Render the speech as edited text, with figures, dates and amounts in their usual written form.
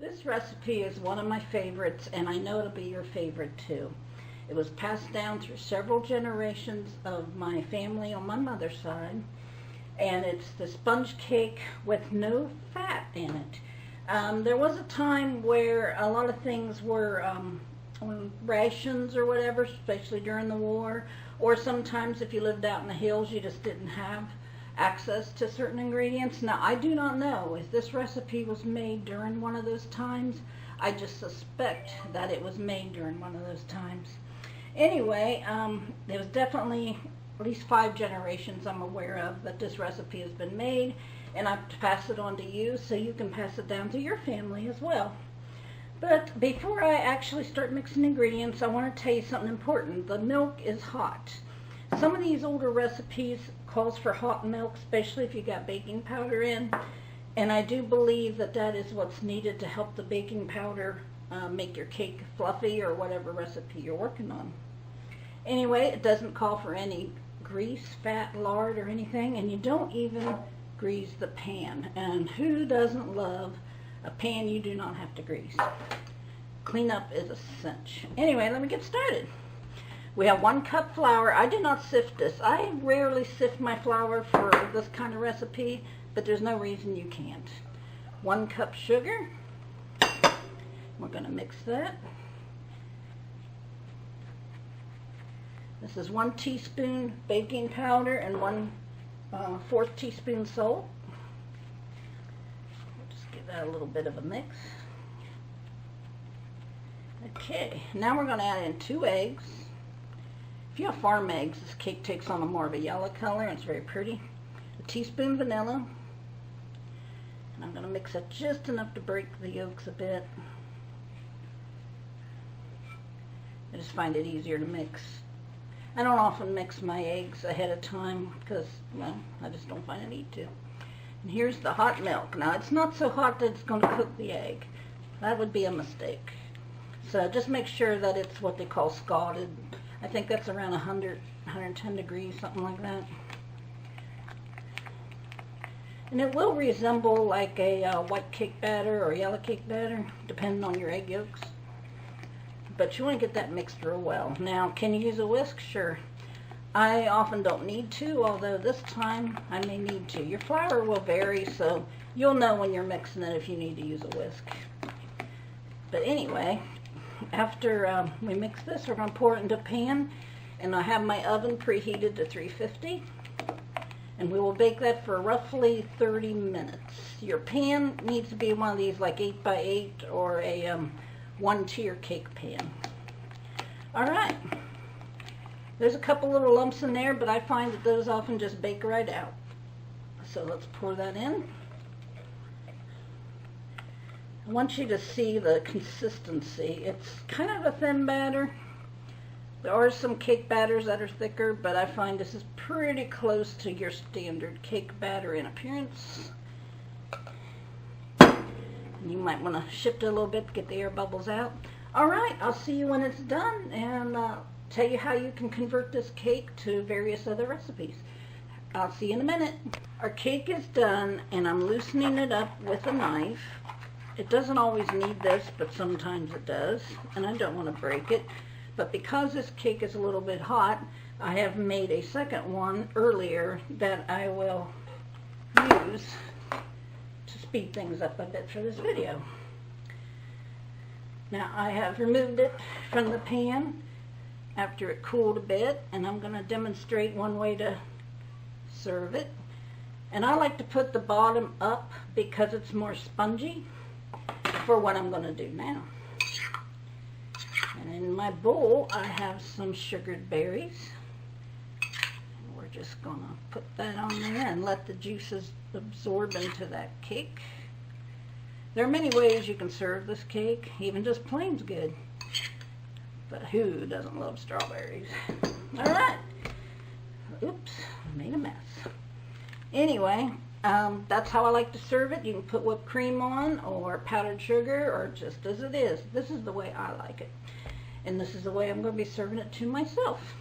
This recipe is one of my favorites, and I know it'll be your favorite too. It was passed down through several generations of my family on my mother's side, and it's the sponge cake with no fat in it. There was a time where a lot of things were on rations or whatever, especially during the war, or sometimes if you lived out in the hills you just didn't have access to certain ingredients. Now, I do not know if this recipe was made during one of those times. I just suspect that it was made during one of those times. Anyway, there was definitely at least 5 generations I'm aware of that this recipe has been made, and I've passed it on to you so you can pass it down to your family as well. But before I actually start mixing ingredients, I want to tell you something important. The milk is hot. Some of these older recipes calls for hot milk, especially if you got baking powder in, and I do believe that that is what's needed to help the baking powder make your cake fluffy or whatever recipe you're working on. Anyway, it doesn't call for any grease, fat, lard, or anything, and you don't even grease the pan. And who doesn't love a pan you do not have to grease? Cleanup is a cinch. Anyway, let me get started. We have 1 cup flour. I do not sift this. I rarely sift my flour for this kind of recipe, but there's no reason you can't. 1 cup sugar. We're going to mix that. This is 1 teaspoon baking powder and 1/4 teaspoon salt. Just give that a little bit of a mix. Okay, now we're going to add in 2 eggs. If you have farm eggs, this cake takes on a more of a yellow color and it's very pretty. A teaspoon vanilla. And I'm going to mix it just enough to break the yolks a bit. I just find it easier to mix. I don't often mix my eggs ahead of time because, well, I just don't find a need to. And here's the hot milk. Now, it's not so hot that it's going to cook the egg. That would be a mistake. So just make sure that it's what they call scalded. I think that's around 100, 110 degrees, something like that. And it will resemble like a white cake batter or yellow cake batter, depending on your egg yolks. But you want to get that mixed real well. Now, can you use a whisk? Sure. I often don't need to, although this time I may need to. Your flour will vary, so you'll know when you're mixing it if you need to use a whisk. But anyway, after we mix this, we're going to pour it into a pan, and I have my oven preheated to 350, and we will bake that for roughly 30 minutes. Your pan needs to be one of these like 8x8 or a 1-tier cake pan. Alright, there's a couple little lumps in there, but I find that those often just bake right out. So let's pour that in. I want you to see the consistency. It's kind of a thin batter. There are some cake batters that are thicker, but I find this is pretty close to your standard cake batter in appearance. You might want to shift it a little bit to get the air bubbles out. Alright, I'll see you when it's done and tell you how you can convert this cake to various other recipes. I'll see you in a minute. Our cake is done, and I'm loosening it up with a knife. It doesn't always need this, but sometimes it does, and I don't want to break it. But because this cake is a little bit hot, I have made a second one earlier that I will use to speed things up a bit for this video. Now, I have removed it from the pan after it cooled a bit, and I'm going to demonstrate one way to serve it. And I like to put the bottom up because it's more spongy for what I'm going to do now. And in my bowl, I have some sugared berries. And we're just going to put that on there and let the juices absorb into that cake. There are many ways you can serve this cake. Even just plain's good. But who doesn't love strawberries? Alright. Oops, made a mess. Anyway, that's how I like to serve it. You can put whipped cream on or powdered sugar or just as it is. This is the way I like it. And this is the way I'm going to be serving it to myself.